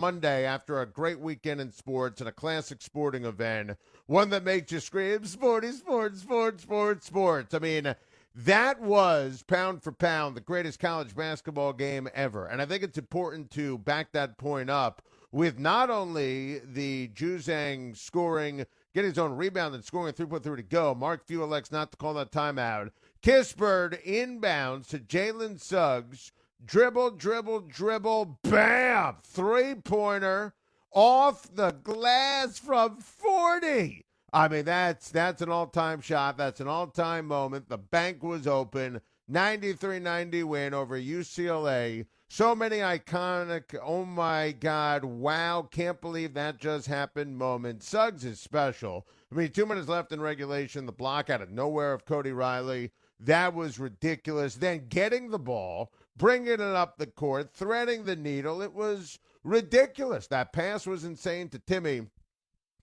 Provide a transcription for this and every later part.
Monday after a great weekend in sports and a classic sporting event, one that makes you scream, sporty, sports, sports, sports, sports. I mean, that was pound for pound the greatest college basketball game ever. And I think it's important to back that point up with not only the Juzang scoring, getting his own rebound and scoring 3.3 to go. Mark Few elects not to call that timeout. Kispert inbounds to Jalen Suggs. Dribble, dribble, dribble, bam! Three-pointer off the glass from 40. I mean, that's an all-time shot. That's an all-time moment. The bank was open. 93-90 win over UCLA. So many iconic, oh my God, wow, can't believe that just happened moments. Suggs is special. I mean, 2 minutes left in regulation. The block out of nowhere of Cody Riley. That was ridiculous. Then getting the ball, bringing it up the court, threading the needle. It was ridiculous. That pass was insane to Timmy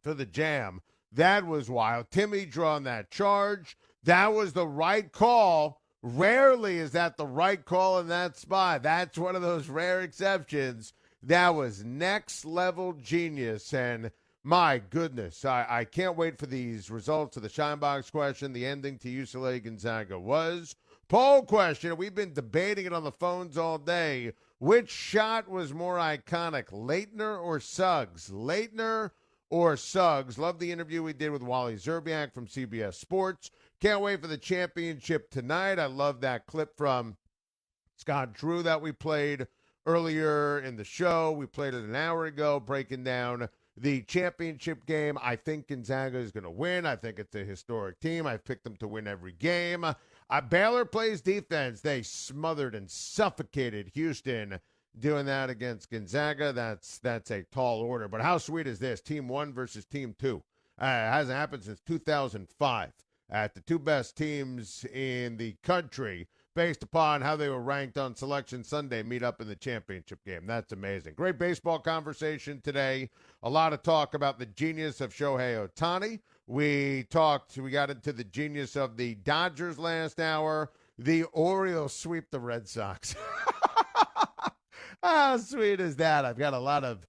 for the jam. That was wild. Timmy drawing that charge. That was the right call. Rarely is that the right call in that spot. That's one of those rare exceptions. That was next level genius. And my goodness, I can't wait for these results of the Schein box question. The ending to UCLA-Gonzaga was poll question. We've been debating it on the phones all day. Which shot was more iconic, Leitner or Suggs? Leitner or Suggs? Love the interview we did with Wally Zerbiak from CBS Sports. Can't wait for the championship tonight. I love that clip from Scott Drew that we played earlier in the show. We played it an hour ago, breaking down the championship game. I think Gonzaga is going to win. I think it's a historic team. I've picked them to win every game. Baylor plays defense. They smothered and suffocated Houston. Doing that against Gonzaga, that's a tall order. But how sweet is this? Team 1 versus Team 2. It hasn't happened since 2005. At the two best teams in the country, based upon how they were ranked on Selection Sunday, meet up in the championship game. That's amazing. Great baseball conversation today. A lot of talk about the genius of Shohei Ohtani. We got into the genius of the Dodgers last hour. The Orioles sweep the Red Sox. How sweet is that? I've got a lot of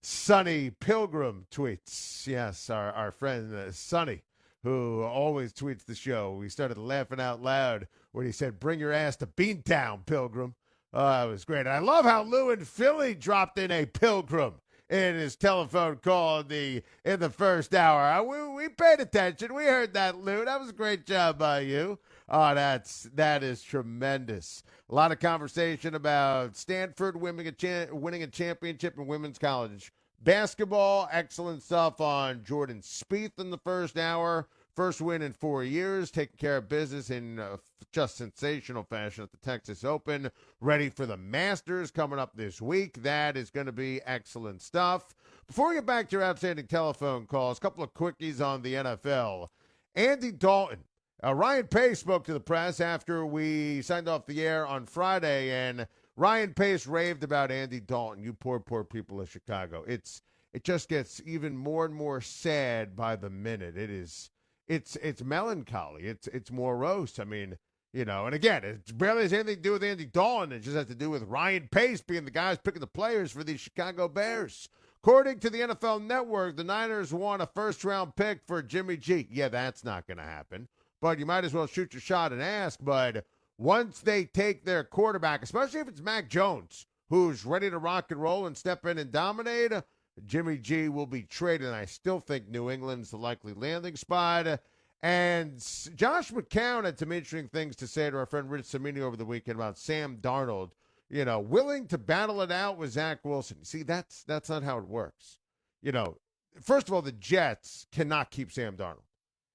Sonny Pilgrim tweets. Yes, our friend Sonny, who always tweets the show. We started laughing out loud when he said, "Bring your ass to Beantown, Pilgrim." Oh, that was great. And I love how Lou in Philly dropped in a Pilgrim in his telephone call in the first hour. We paid attention. We heard that, Lou. That was a great job by you. Oh, that is tremendous. A lot of conversation about Stanford winning a championship in women's college basketball. Excellent stuff on Jordan Spieth in the first hour. First win in 4 years, taking care of business in just sensational fashion at the Texas Open. Ready for the Masters coming up this week. That is going to be excellent stuff. Before we get back to your outstanding telephone calls, a couple of quickies on the NFL. Andy Dalton. Ryan Pace spoke to the press after we signed off the air on Friday, and Ryan Pace raved about Andy Dalton. You poor people of Chicago. It just gets even more and more sad by the minute. It's melancholy. It's morose. I mean, and again, it barely has anything to do with Andy Dalton. It just has to do with Ryan Pace being the guys picking the players for the Chicago Bears. According to the NFL Network, the Niners want a first-round pick for Jimmy G. Yeah, that's not going to happen. But you might as well shoot your shot and ask. But once they take their quarterback, especially if it's Mac Jones, who's ready to rock and roll and step in and dominate, Jimmy G will be traded. And I still think New England's the likely landing spot. And Josh McCown had some interesting things to say to our friend Rich Cimini over the weekend about Sam Darnold, willing to battle it out with Zach Wilson. See, that's not how it works. First of all, the Jets cannot keep Sam Darnold.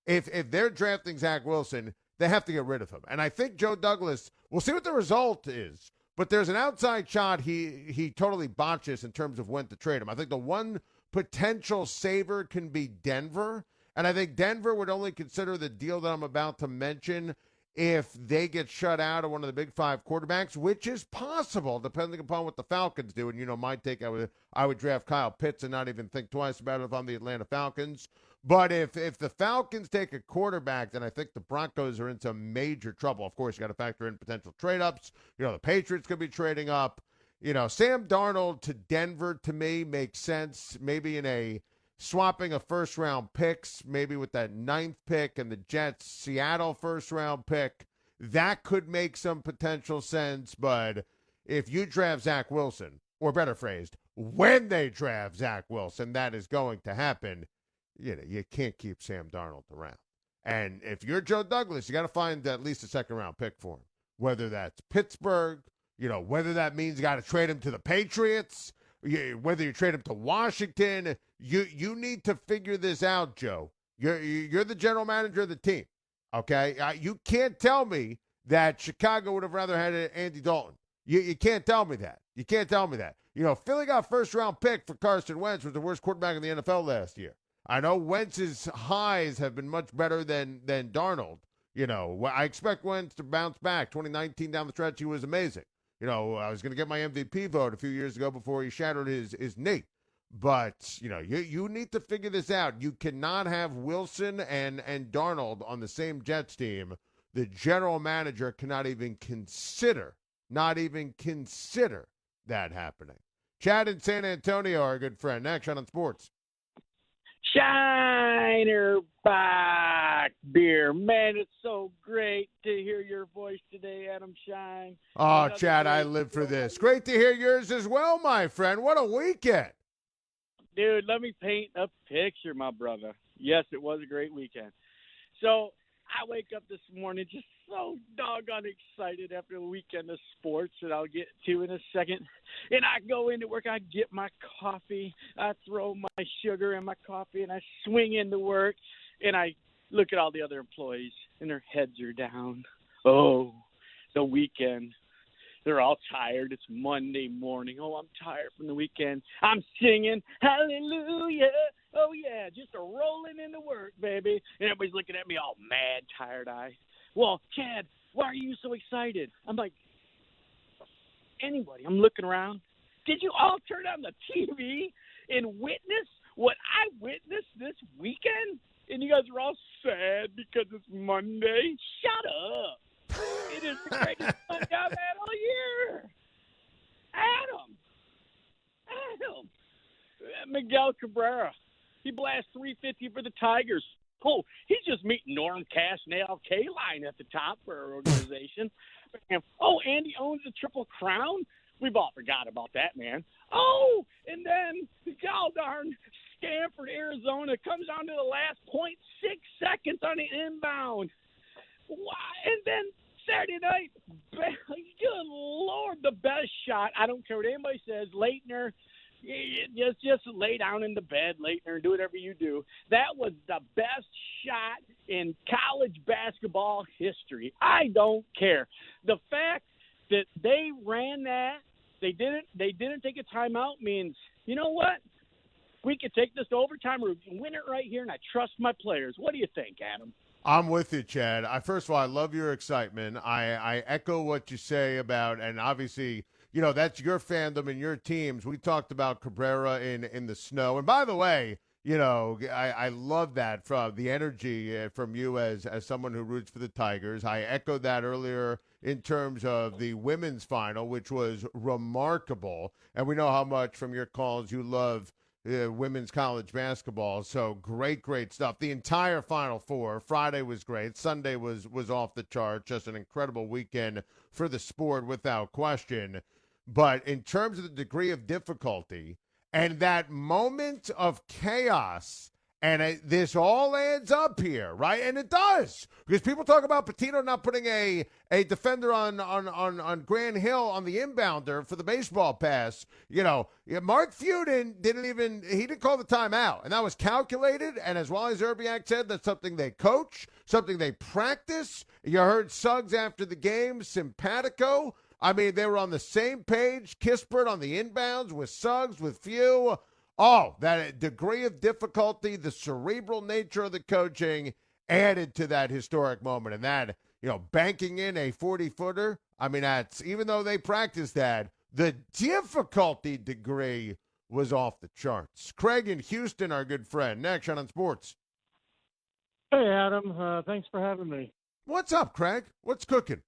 If they're drafting Zach Wilson, they have to get rid of him. And I think Joe Douglas, we'll see what the result is, but there's an outside shot he totally botches in terms of when to trade him. I think the one potential saver can be Denver, and I think Denver would only consider the deal that I'm about to mention if they get shut out of one of the Big Five quarterbacks, which is possible depending upon what the Falcons do. And, my take, I would draft Kyle Pitts and not even think twice about it if I'm the Atlanta Falcons. But if the Falcons take a quarterback, then I think the Broncos are in some major trouble. Of course, you got to factor in potential trade-ups. The Patriots could be trading up. Sam Darnold to Denver to me makes sense. Maybe in a swapping a first round picks, maybe with that 9th pick and the Jets Seattle first round pick, that could make some potential sense. But if you draft Zach Wilson, or better phrased, when they draft Zach Wilson, that is going to happen. You can't keep Sam Darnold around. And if you're Joe Douglas, you got to find at least a second-round pick for him, whether that's Pittsburgh, whether that means you got to trade him to the Patriots, whether you trade him to Washington. You need to figure this out, Joe. You're the general manager of the team, okay? You can't tell me that Chicago would have rather had Andy Dalton. You can't tell me that. You can't tell me that. Philly got first-round pick for Carson Wentz, was the worst quarterback in the NFL last year. I know Wentz's highs have been much better than Darnold. I expect Wentz to bounce back. 2019 down the stretch, he was amazing. I was going to get my MVP vote a few years ago before he shattered his knee. But, you need to figure this out. You cannot have Wilson and Darnold on the same Jets team. The general manager cannot even consider that happening. Chad in San Antonio, our good friend. Next on Sports. Shiner back beer. Man, it's so great to hear your voice today, Adam Schein. Oh, Chad, I live for this. Great to hear yours as well, my friend. What a weekend. Dude, let me paint a picture, my brother. Yes, it was a great weekend. So I wake up this morning just so doggone excited after a weekend of sports that I'll get to in a second. And I go into work, I get my coffee, I throw my sugar in my coffee, and I swing into work, and I look at all the other employees, and their heads are down. Oh, the weekend. They're all tired. It's Monday morning. Oh, I'm tired from the weekend. I'm singing, hallelujah. Oh, yeah, just a rolling into work, baby. And everybody's looking at me all mad, tired-eyed. Well, Chad, why are you so excited? I'm like, anybody. I'm looking around. Did you all turn on the TV and witness what I witnessed this weekend? And you guys are all sad because it's Monday? Shut up. It is the greatest fun I've had all year. Adam. Miguel Cabrera. He blasts 350 for the Tigers. Oh, he's just meeting Norm Cash and Al Kaline at the top for our organization. Oh, Andy owns the Triple Crown. We've all forgot about that, man. Oh, and then god darn Stanford, Arizona comes down to the last 0.6 seconds on the inbound. And then Saturday night, good Lord, the best shot. I don't care what anybody says. Leitner, just lay down in the bed, Leitner, do whatever you do. That was the best shot in college basketball history. I don't care. The fact that they ran that, they didn't take a timeout means, you know what? We could take this to overtime or win it right here, and I trust my players. What do you think, Adam? I'm with you, Chad. First of all, I love your excitement. I echo what you say about, and obviously, that's your fandom and your teams. We talked about Cabrera in the snow. And by the way, I love that from the energy from you as someone who roots for the Tigers. I echoed that earlier in terms of the women's final, which was remarkable. And we know how much from your calls you love women's college basketball. So great stuff. The entire Final Four. Friday was great. Sunday was off the chart. Just an incredible weekend for the sport without question. But in terms of the degree of difficulty and that moment of chaos, and this all adds up here, right? And it does, because people talk about Patino not putting a defender on Grant Hill on the inbounder for the baseball pass. Mark Few didn't call the timeout, and that was calculated. And as Wally Zerbiak said, that's something they coach, something they practice. You heard Suggs after the game, simpatico. I mean, they were on the same page. Kispert on the inbounds with Suggs, with Few. Oh, that degree of difficulty, the cerebral nature of the coaching added to that historic moment. And that, banking in a 40-footer, I mean, that's, even though they practiced that, the difficulty degree was off the charts. Craig in Houston, our good friend. Next on Sports. Hey, Adam. Thanks for having me. What's up, Craig? What's cooking?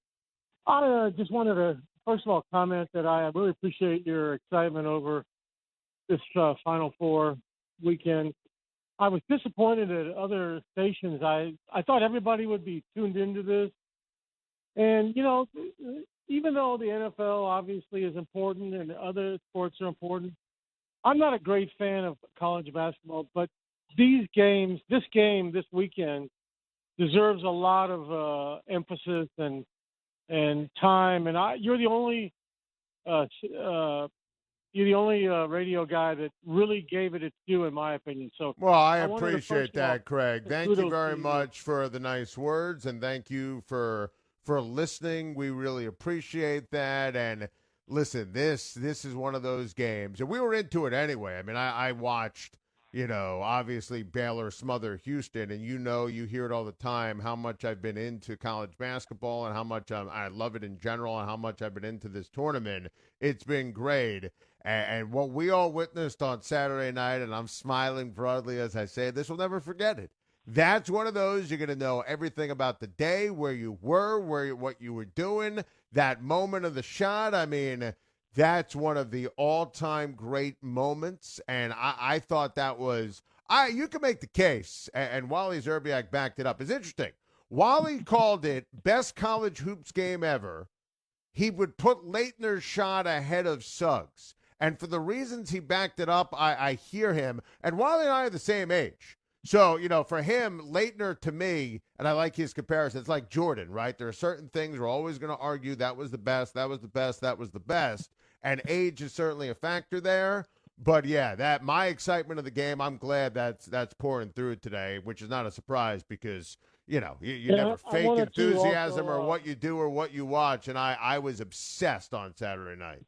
I just wanted to first of all comment that I really appreciate your excitement over this Final Four weekend. I was disappointed at other stations. I thought everybody would be tuned into this. And, even though the NFL obviously is important and other sports are important, I'm not a great fan of college basketball, but this game this weekend deserves a lot of emphasis and time. And you're the only radio guy that really gave it its due, in my opinion. So, Well, I wanted to appreciate first of all that, Craig. say Thank you kudos very to you. much for the nice words, and thank you for listening. We really appreciate that. And listen, this is one of those games, and we were into it anyway. I mean, I watched, obviously Baylor smother Houston, and you hear it all the time how much I've been into college basketball and how much I love it in general and how much I've been into this tournament. It's been great. And what we all witnessed on Saturday night, and I'm smiling broadly as I say this, we'll never forget it. That's one of those you're going to know everything about the day, where you were, what you were doing, that moment of the shot. I mean, that's one of the all-time great moments, and I thought that was you can make the case, and Wally Zerbiak backed it up. It's interesting. Wally called it best college hoops game ever. He would put Leitner's shot ahead of Suggs. And for the reasons he backed it up, I hear him. And Wally and I are the same age. So, for him, Leitner to me, and I like his comparison, it's like Jordan, right? There are certain things we're always going to argue that was the best, that was the best, that was the best. And age is certainly a factor there. But, yeah, my excitement of the game, I'm glad that's pouring through today, which is not a surprise because, you never fake enthusiasm or what you do or what you watch. And I was obsessed on Saturday night.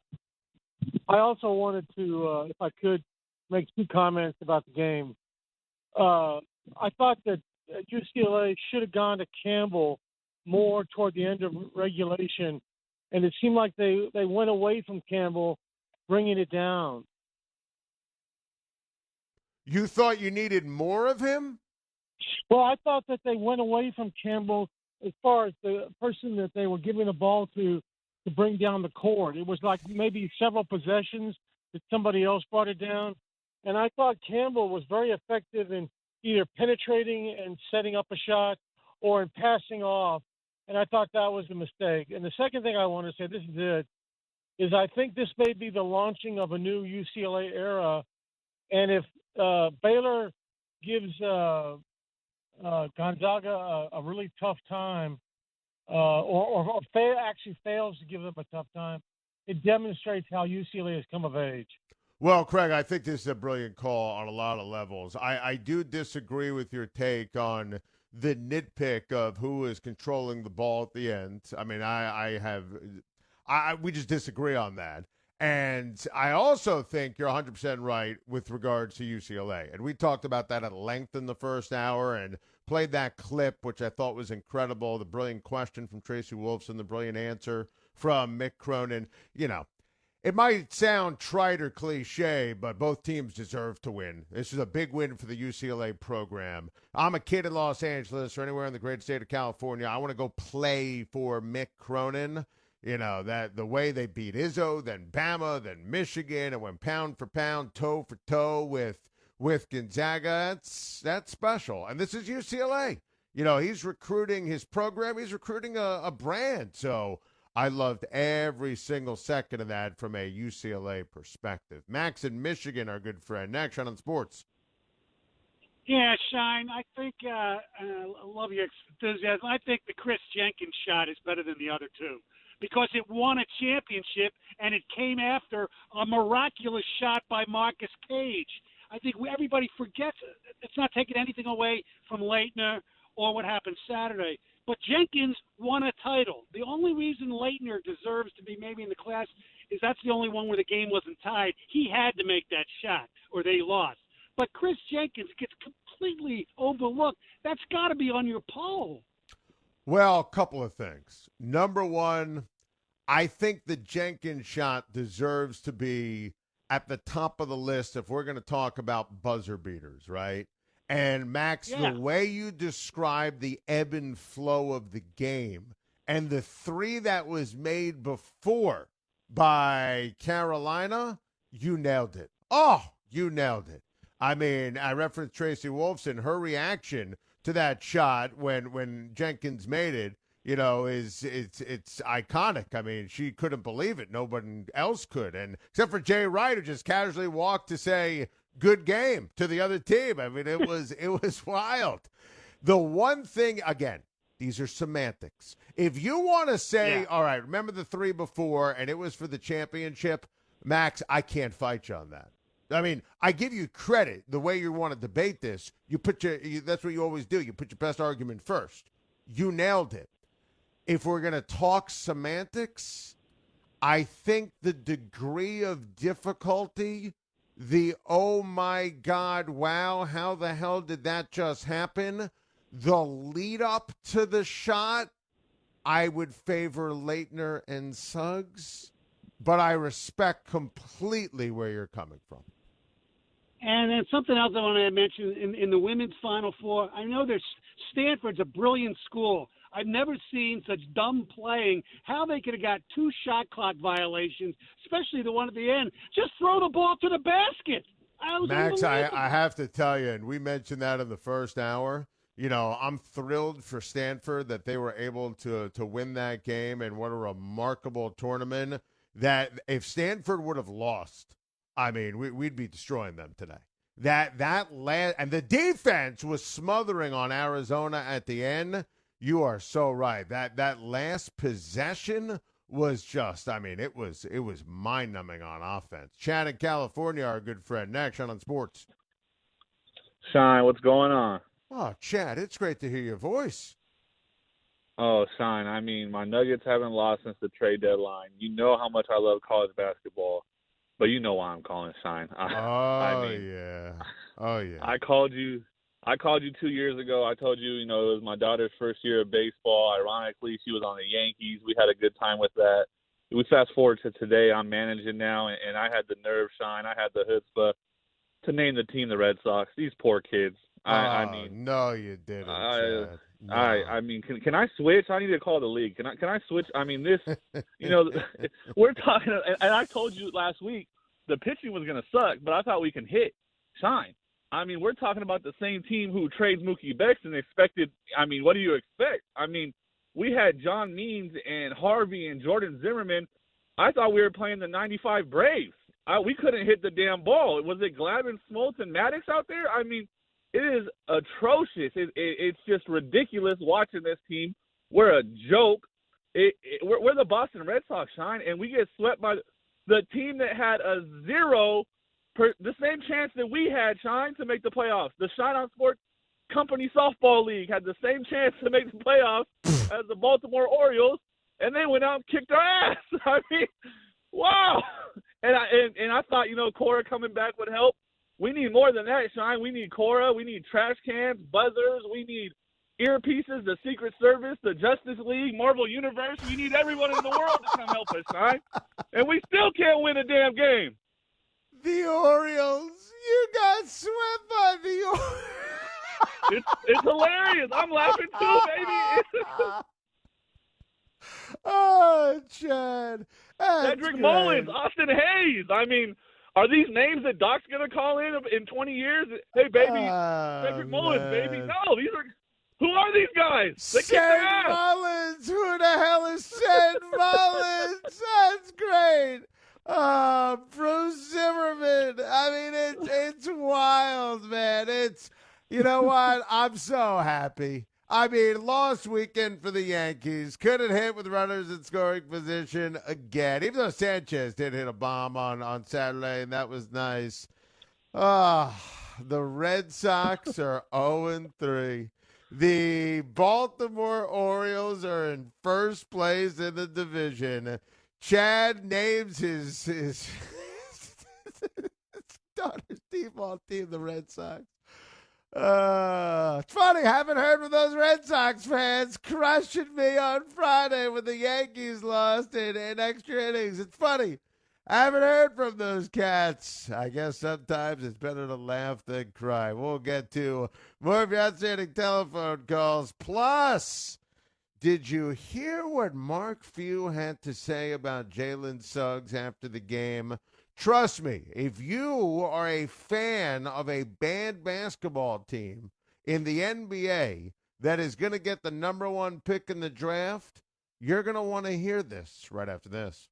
I also wanted to, if I could, make two comments about the game. I thought that UCLA should have gone to Campbell more toward the end of regulation, and it seemed like they went away from Campbell, bringing it down. You thought you needed more of him? Well, I thought that they went away from Campbell as far as the person that they were giving the ball to bring down the court. It was like maybe several possessions that somebody else brought it down. And I thought Campbell was very effective in either penetrating and setting up a shot or in passing off. And I thought that was a mistake. And the second thing I want to say, this is it, is I think this may be the launching of a new UCLA era. And if Baylor gives Gonzaga a really tough time, or actually fails to give them a tough time, it demonstrates how UCLA has come of age. Well, Craig, I think this is a brilliant call on a lot of levels. I do disagree with your take on the nitpick of who is controlling the ball at the end. I mean, we just disagree on that. And I also think you're 100% right with regards to UCLA. And we talked about that at length in the first hour and played that clip, which I thought was incredible. The brilliant question from Tracy Wolfson, the brilliant answer from Mick Cronin. It might sound trite or cliche, but both teams deserve to win. This is a big win for the UCLA program. I'm a kid in Los Angeles or anywhere in the great state of California. I want to go play for Mick Cronin. That the way they beat Izzo, then Bama, then Michigan, and went pound for pound, toe for toe with Gonzaga. That's special. And this is UCLA. He's recruiting his program. He's recruiting a brand. So I loved every single second of that from a UCLA perspective. Max in Michigan, our good friend. Next on Sports. Yeah, Schein, I think I love your enthusiasm. I think the Chris Jenkins shot is better than the other two, because it won a championship, and it came after a miraculous shot by Marcus Cage. I think everybody forgets it. It's not taking anything away from Leitner or what happened Saturday. But Jenkins won a title. The only reason Leitner deserves to be maybe in the class is that's the only one where the game wasn't tied. He had to make that shot or they lost. But Chris Jenkins gets completely overlooked. That's got to be on your poll. Well, a couple of things. Number one, I think the Jenkins shot deserves to be at the top of the list if we're going to talk about buzzer beaters, right? And, Max, Yeah. the way you describe the ebb and flow of the game and the three that was made before by Carolina, you nailed it. Oh, you nailed it. I mean, I referenced Tracy Wolfson. Her reaction to that shot when Jenkins made it, is it's iconic. I mean, she couldn't believe it. Nobody else could, and except for Jay Wright, who just casually walked to say "good game" to the other team. I mean, it was wild. The one thing, again, these are semantics. If you want to say, all right, remember the three before, and it was for the championship, Max, I can't fight you on that. I mean, I give you credit the way you want to debate this. That's what you always do. You put your best argument first. You nailed it. If we're going to talk semantics, I think the degree of difficulty, the oh my God, wow, how the hell did that just happen? The lead up to the shot, I would favor Leitner and Suggs, but I respect completely where you're coming from. And then something else I want to mention in the women's Final Four. I know Stanford's a brilliant school. I've never seen such dumb playing. How they could have got 2 shot clock violations, especially the one at the end. Just throw the ball to the basket. Max, I have to tell you, and we mentioned that in the first hour. I'm thrilled for Stanford that they were able to win that game, and what a remarkable tournament. That if Stanford would have lost, I mean, we'd be destroying them today. That last, and the defense was smothering on Arizona at the end. You are so right. That last possession was just, I mean, it was mind-numbing on offense. Chad in California, our good friend. Next on Sports. Schein, what's going on? Oh, Chad, it's great to hear your voice. Oh, Schein, I mean, my Nuggets haven't lost since the trade deadline. You know how much I love college basketball. But you know why I'm calling, Schein. Yeah. I called you 2 years ago. I told you, it was my daughter's first year of baseball. Ironically, she was on the Yankees. We had a good time with that. We fast forward to today. I'm managing now, and I had the nerve, Schein. I had the chutzpah to name the team the Red Sox. These poor kids. No, you didn't. Chad. No. I mean, can I switch? I need to call the league. Can I switch? I mean, this, we're talking, and I told you last week the pitching was going to suck, but I thought we can hit. Schein. I mean, we're talking about the same team who trades Mookie Betts and expected. I mean, what do you expect? I mean, we had John Means and Harvey and Jordan Zimmerman. I thought we were playing the '95 Braves. We couldn't hit the damn ball. Was it Glavine, Smoltz, and Maddox out there? I mean, it is atrocious. It's just ridiculous watching this team. We're a joke. We're the Boston Red Sox, Schein, and we get swept by the team that had the same chance that we had, Schein, to make the playoffs. The Schein on Sports Company Softball League had the same chance to make the playoffs as the Baltimore Orioles, and they went out and kicked our ass. I mean, wow. And I thought, Cora coming back would help. We need more than that, Schein. We need Cora. We need trash cans, buzzers. We need earpieces, the Secret Service, the Justice League, Marvel Universe. We need everyone in the world to come help us, Schein. And we still can't win a damn game. The Orioles. You got swept by the Orioles. It's hilarious. I'm laughing too, baby. Oh, Chad. Cedric Mullins, Austin Hayes. I mean, are these names that Doc's going to call in 20 years? Hey, baby, Cedric Mullins, baby. No, who are these guys? Sid Mullins. Who the hell is Sid Mullins? That's great. Bruce Zimmerman. I mean, it's wild, man. You know what? I'm so happy. I mean, lost weekend for the Yankees. Couldn't hit with runners in scoring position again, even though Sanchez did hit a bomb on Saturday, and that was nice. The Red Sox are 0-3. The Baltimore Orioles are in first place in the division. Chad names his daughter's default team, the Red Sox. It's funny, haven't heard from those Red Sox fans crushing me on Friday when the Yankees lost in extra innings. It's funny. I haven't heard from those cats. I guess sometimes it's better to laugh than cry. We'll get to more of your outstanding telephone calls. Plus, Did you hear what Mark Few had to say about Jalen Suggs after the game? Trust me, if you are a fan of a bad basketball team in the NBA that is going to get the number one pick in the draft, you're going to want to hear this right after this.